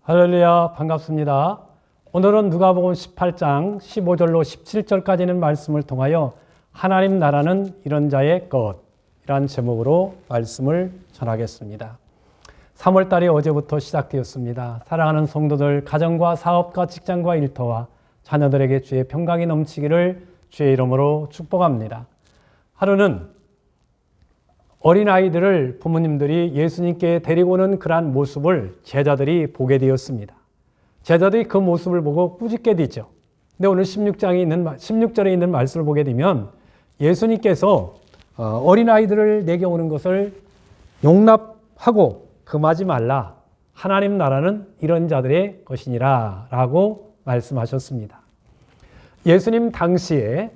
할렐루야, 반갑습니다. 오늘은 누가복음 18장 15절로 17절까지 있는 말씀을 통하여 하나님 나라는 이런 자의 것이란 제목으로 말씀을 전하겠습니다. 3월달이 어제부터 시작되었습니다. 사랑하는 성도들, 가정과 사업과 직장과 일터와 자녀들에게 주의 평강이 넘치기를 주의 이름으로 축복합니다. 하루는 어린아이들을 부모님들이 예수님께 데리고 오는 그러한 모습을 제자들이 보게 되었습니다. 제자들이 그 모습을 보고 꾸짖게 되죠. 근데 오늘 16절에 있는 말씀을 보게 되면 예수님께서 어린아이들을 내게 오는 것을 용납하고 금하지 말라. 하나님 나라는 이런 자들의 것이니라 라고 말씀하셨습니다. 예수님 당시에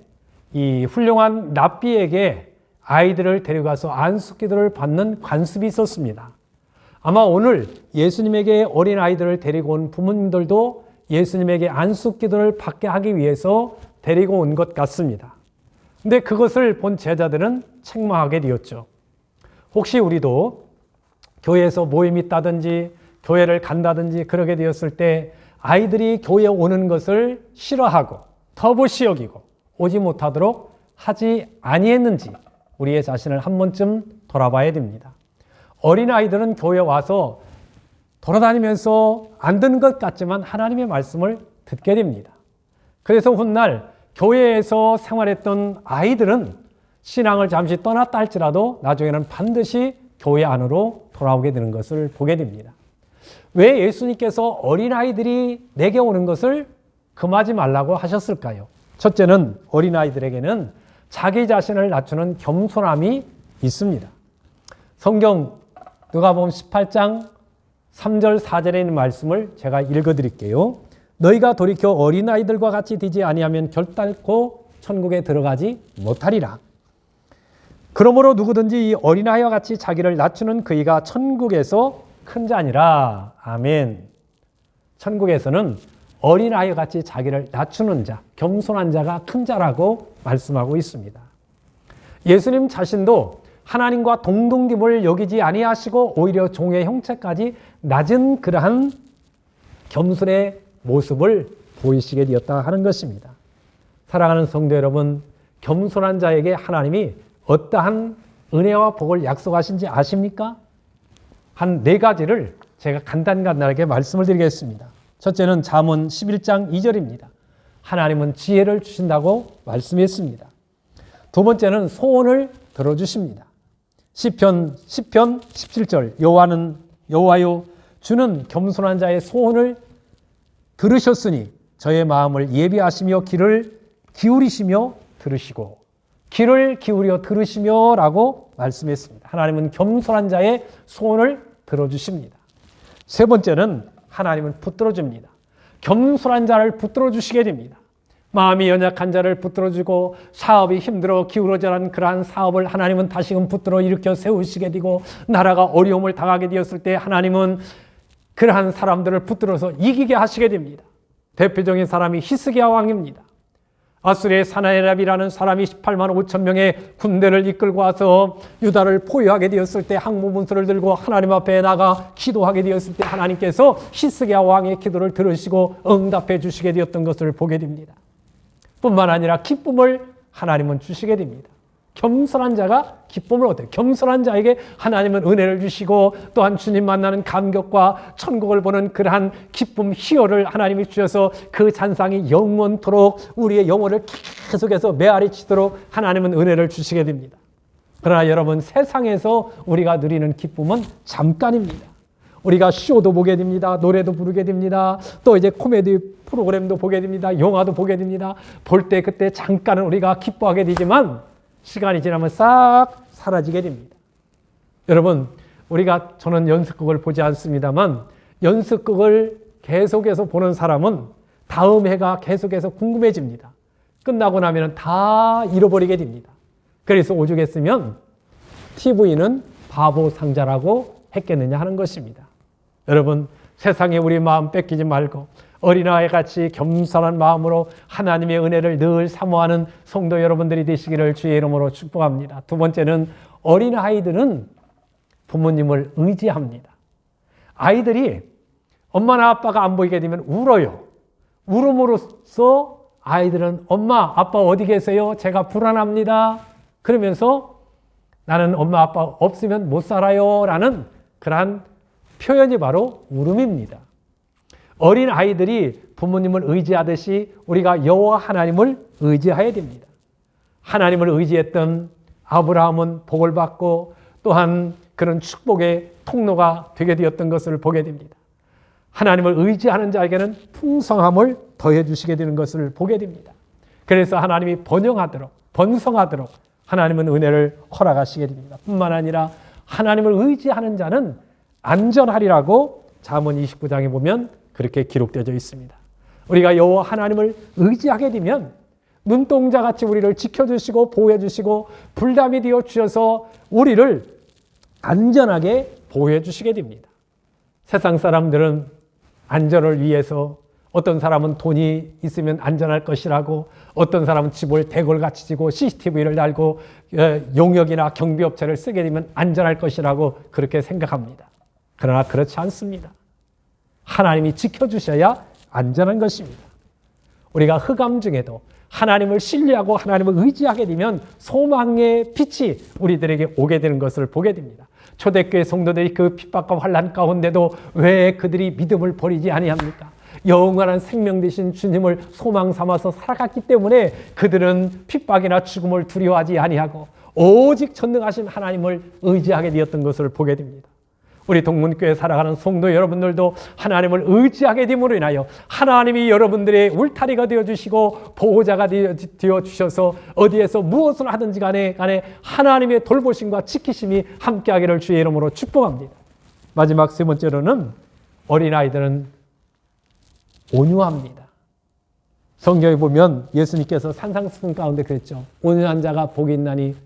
이 훌륭한 랍비에게 아이들을 데려가서 안수기도를 받는 관습이 있었습니다. 아마 오늘 예수님에게 어린아이들을 데리고 온 부모님들도 예수님에게 안수기도를 받게 하기 위해서 데리고 온 것 같습니다. 근데 그것을 본 제자들은 책망하게 되었죠. 혹시 우리도 교회에서 모임이 있다든지 교회를 간다든지 그러게 되었을 때 아이들이 교회에 오는 것을 싫어하고 터부시 여기고 오지 못하도록 하지 아니했는지 우리의 자신을 한 번쯤 돌아봐야 됩니다. 어린아이들은 교회에 와서 돌아다니면서 안 듣는 것 같지만 하나님의 말씀을 듣게 됩니다. 그래서 훗날 교회에서 생활했던 아이들은 신앙을 잠시 떠났다 할지라도 나중에는 반드시 교회 안으로 돌아오게 되는 것을 보게 됩니다. 왜 예수님께서 어린아이들이 내게 오는 것을 금하지 말라고 하셨을까요? 첫째는 어린아이들에게는 자기 자신을 낮추는 겸손함이 있습니다. 성경 누가복음 18장 3절 4절에 있는 말씀을 제가 읽어드릴게요. 너희가 돌이켜 어린아이들과 같이 되지 아니하면 결단코 천국에 들어가지 못하리라. 그러므로 누구든지 이 어린아이와 같이 자기를 낮추는 그이가 천국에서 큰 자니라. 아멘. 천국에서는 어린아이와 같이 자기를 낮추는 자, 겸손한 자가 큰 자라고 말씀하고 있습니다. 예수님 자신도 하나님과 동등됨을 여기지 아니하시고 오히려 종의 형체까지 낮은 그러한 겸손의 모습을 보이시게 되었다 하는 것입니다. 사랑하는 성도 여러분, 겸손한 자에게 하나님이 어떠한 은혜와 복을 약속하신지 아십니까? 한 4가지를 제가 간단하게 말씀을 드리겠습니다. 첫째는 잠언 11장 2절입니다. 하나님은 지혜를 주신다고 말씀했습니다. 두 번째는 소원을 들어주십니다. 시편 17절 여호와여 주는 겸손한 자의 소원을 들으셨으니 저의 마음을 예비하시며 귀를 기울이시며 들으시고 귀를 기울여 들으시며 라고 말씀했습니다. 하나님은 겸손한 자의 소원을 들어주십니다. 세 번째는 하나님은 붙들어줍니다. 겸손한 자를 붙들어주시게 됩니다. 마음이 연약한 자를 붙들어주고 사업이 힘들어 기울어져라는 그러한 사업을 하나님은 다시금 붙들어 일으켜 세우시게 되고 나라가 어려움을 당하게 되었을 때 하나님은 그러한 사람들을 붙들어서 이기게 하시게 됩니다. 대표적인 사람이 히스기야 왕입니다. 아수르의 사나에랍이라는 사람이 18만 5천 명의 군대를 이끌고 와서 유다를 포위하게 되었을 때 항모문서를 들고 하나님 앞에 나가 기도하게 되었을 때 하나님께서 히스기야 왕의 기도를 들으시고 응답해 주시게 되었던 것을 보게 됩니다. 뿐만 아니라 기쁨을 하나님은 주시게 됩니다. 겸손한 자가 기쁨을 얻어요. 겸손한 자에게 하나님은 은혜를 주시고 또한 주님 만나는 감격과 천국을 보는 그러한 기쁨, 희열을 하나님이 주셔서 그 잔상이 영원토록 우리의 영혼을 계속해서 메아리 치도록 하나님은 은혜를 주시게 됩니다. 그러나 여러분, 세상에서 우리가 누리는 기쁨은 잠깐입니다. 우리가 쇼도 보게 됩니다. 노래도 부르게 됩니다. 또 이제 코미디 프로그램도 보게 됩니다. 영화도 보게 됩니다. 볼 때 그때 잠깐은 우리가 기뻐하게 되지만 시간이 지나면 싹 사라지게 됩니다. 여러분, 저는 연습극을 보지 않습니다만 연습극을 계속해서 보는 사람은 다음 해가 계속해서 궁금해집니다. 끝나고 나면 다 잃어버리게 됩니다. 그래서 오죽했으면 TV는 바보 상자라고 했겠느냐 하는 것입니다. 여러분, 세상에 우리 마음 뺏기지 말고 어린아이 같이 겸손한 마음으로 하나님의 은혜를 늘 사모하는 성도 여러분들이 되시기를 주의 이름으로 축복합니다. 두 번째는 어린아이들은 부모님을 의지합니다. 아이들이 엄마나 아빠가 안 보이게 되면 울어요. 울음으로써 아이들은 엄마, 아빠 어디 계세요? 제가 불안합니다. 그러면서 나는 엄마, 아빠 없으면 못 살아요. 라는 그러한 표현이 바로 울음입니다. 어린 아이들이 부모님을 의지하듯이 우리가 여호와 하나님을 의지해야 됩니다. 하나님을 의지했던 아브라함은 복을 받고 또한 그런 축복의 통로가 되게 되었던 것을 보게 됩니다. 하나님을 의지하는 자에게는 풍성함을 더해 주시게 되는 것을 보게 됩니다. 그래서 하나님이 번성하도록 하나님은 은혜를 허락하시게 됩니다. 뿐만 아니라 하나님을 의지하는 자는 안전하리라고 잠언 29장에 보면 그렇게 기록되어 있습니다. 우리가 여호와 하나님을 의지하게 되면 눈동자같이 우리를 지켜주시고 보호해 주시고 불담이 되어 주셔서 우리를 안전하게 보호해 주시게 됩니다. 세상 사람들은 안전을 위해서 어떤 사람은 돈이 있으면 안전할 것이라고, 어떤 사람은 집을 대궐같이 지고 CCTV를 달고 용역이나 경비업체를 쓰게 되면 안전할 것이라고 그렇게 생각합니다. 그러나 그렇지 않습니다. 하나님이 지켜주셔야 안전한 것입니다. 우리가 흑암 중에도 하나님을 신뢰하고 하나님을 의지하게 되면 소망의 빛이 우리들에게 오게 되는 것을 보게 됩니다. 초대교회 성도들이 그 핍박과 환난 가운데도 왜 그들이 믿음을 버리지 아니합니까? 영원한 생명 되신 주님을 소망 삼아서 살아갔기 때문에 그들은 핍박이나 죽음을 두려워하지 아니하고 오직 전능하신 하나님을 의지하게 되었던 것을 보게 됩니다. 우리 동문교회 살아가는 성도 여러분들도 하나님을 의지하게 됨으로 인하여 하나님이 여러분들의 울타리가 되어주시고 보호자가 되어주셔서 어디에서 무엇을 하든지 간에 하나님의 돌보심과 지키심이 함께하기를 주의 이름으로 축복합니다. 마지막 세 번째로는 어린아이들은 온유합니다. 성경에 보면 예수님께서 산상수훈 가운데 그랬죠. 온유한 자가 복이 있나니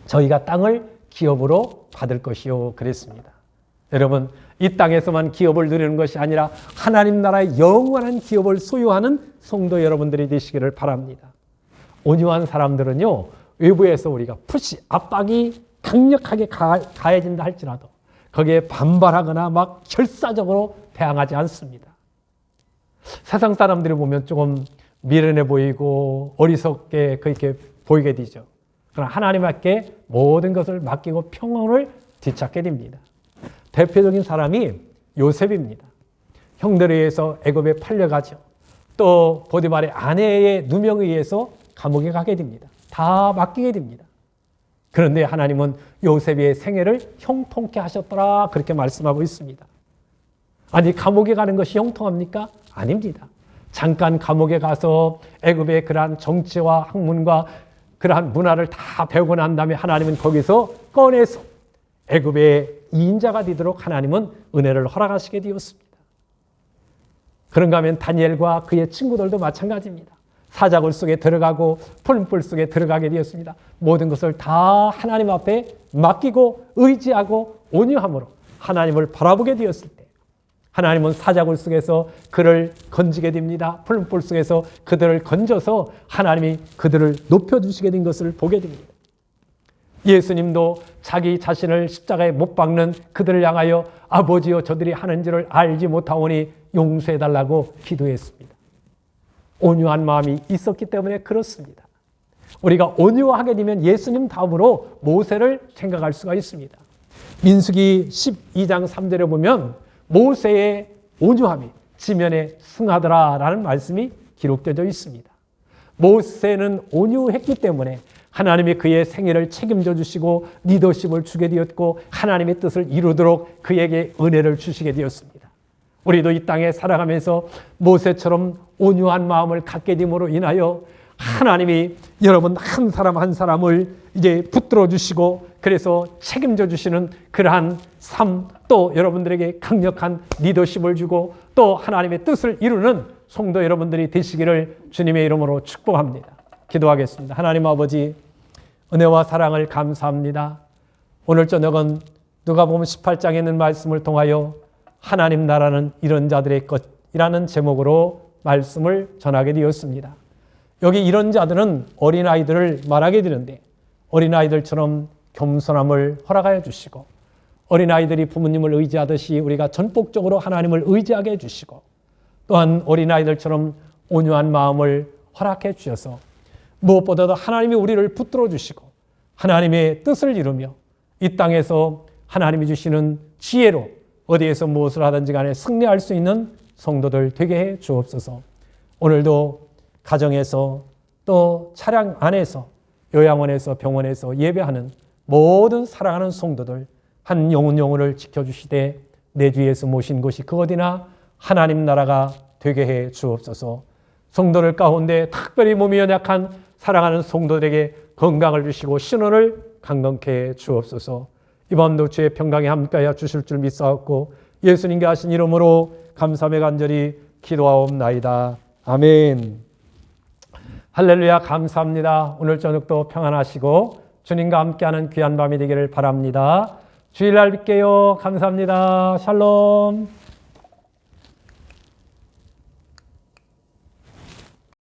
저희가 땅을 기업으로 받을 것이요 그랬습니다. 여러분, 이 땅에서만 기업을 누리는 것이 아니라 하나님 나라의 영원한 기업을 소유하는 성도 여러분들이 되시기를 바랍니다. 온유한 사람들은요, 외부에서 우리가 푸시, 압박이 강력하게 가해진다 할지라도 거기에 반발하거나 막 결사적으로 대항하지 않습니다. 세상 사람들이 보면 조금 미련해 보이고 어리석게 그렇게 보이게 되죠. 그러나 하나님께 모든 것을 맡기고 평온을 뒤찾게 됩니다. 대표적인 사람이 요셉입니다. 형들에 의해서 애굽에 팔려가죠. 또 보디발의 아내의 누명에 의해서 감옥에 가게 됩니다. 다 맡기게 됩니다. 그런데 하나님은 요셉의 생애를 형통케 하셨더라 그렇게 말씀하고 있습니다. 아니, 감옥에 가는 것이 형통합니까? 아닙니다. 잠깐 감옥에 가서 애굽의 그러한 정치와 학문과 그러한 문화를 다 배우고 난 다음에 하나님은 거기서 꺼내서 애굽의 2인자가 되도록 하나님은 은혜를 허락하시게 되었습니다. 그런가 하면 다니엘과 그의 친구들도 마찬가지입니다. 사자굴 속에 들어가고 풀무불 속에 들어가게 되었습니다. 모든 것을 다 하나님 앞에 맡기고 의지하고 온유함으로 하나님을 바라보게 되었을 때 하나님은 사자굴 속에서 그를 건지게 됩니다. 풀무불 속에서 그들을 건져서 하나님이 그들을 높여주시게 된 것을 보게 됩니다. 예수님도 자기 자신을 십자가에 못 박는 그들을 향하여 아버지여 저들이 하는지를 알지 못하오니 용서해달라고 기도했습니다. 온유한 마음이 있었기 때문에 그렇습니다. 우리가 온유하게 되면 예수님 다음으로 모세를 생각할 수가 있습니다. 민수기 12장 3절에 보면 모세의 온유함이 지면에 승하더라라는 말씀이 기록되어 있습니다. 모세는 온유했기 때문에 하나님이 그의 생애를 책임져 주시고 리더십을 주게 되었고 하나님의 뜻을 이루도록 그에게 은혜를 주시게 되었습니다. 우리도 이 땅에 살아가면서 모세처럼 온유한 마음을 갖게 됨으로 인하여 하나님이 여러분 한 사람 한 사람을 이제 붙들어 주시고 그래서 책임져 주시는 그러한 삶, 또 여러분들에게 강력한 리더십을 주고 또 하나님의 뜻을 이루는 성도 여러분들이 되시기를 주님의 이름으로 축복합니다. 기도하겠습니다. 하나님 아버지, 은혜와 사랑을 감사합니다. 오늘 저녁은 누가복음 18장에 있는 말씀을 통하여 하나님 나라는 이런 자들의 것이라는 제목으로 말씀을 전하게 되었습니다. 여기 이런 자들은 어린아이들을 말하게 되는데 어린아이들처럼 겸손함을 허락하여 주시고 어린아이들이 부모님을 의지하듯이 우리가 전폭적으로 하나님을 의지하게 해주시고 또한 어린아이들처럼 온유한 마음을 허락해 주셔서 무엇보다도 하나님이 우리를 붙들어 주시고 하나님의 뜻을 이루며 이 땅에서 하나님이 주시는 지혜로 어디에서 무엇을 하든지 간에 승리할 수 있는 성도들 되게 해 주옵소서. 오늘도 가정에서 또 차량 안에서 요양원에서 병원에서 예배하는 모든 사랑하는 성도들 한 영혼을 지켜주시되 내 주위에서 모신 곳이 그 어디나 하나님 나라가 되게 해 주옵소서. 성도들 가운데 특별히 몸이 연약한 사랑하는 성도들에게 건강을 주시고 신원을 강건케 해 주옵소서. 이번도 주의 평강에 함께하여 주실 줄 믿사옵고 예수님께 하신 이름으로 감사하며 간절히 기도하옵나이다. 아멘. 할렐루야. 감사합니다. 오늘 저녁도 평안하시고 주님과 함께하는 귀한 밤이 되기를 바랍니다. 주일날 뵐게요. 감사합니다. 샬롬.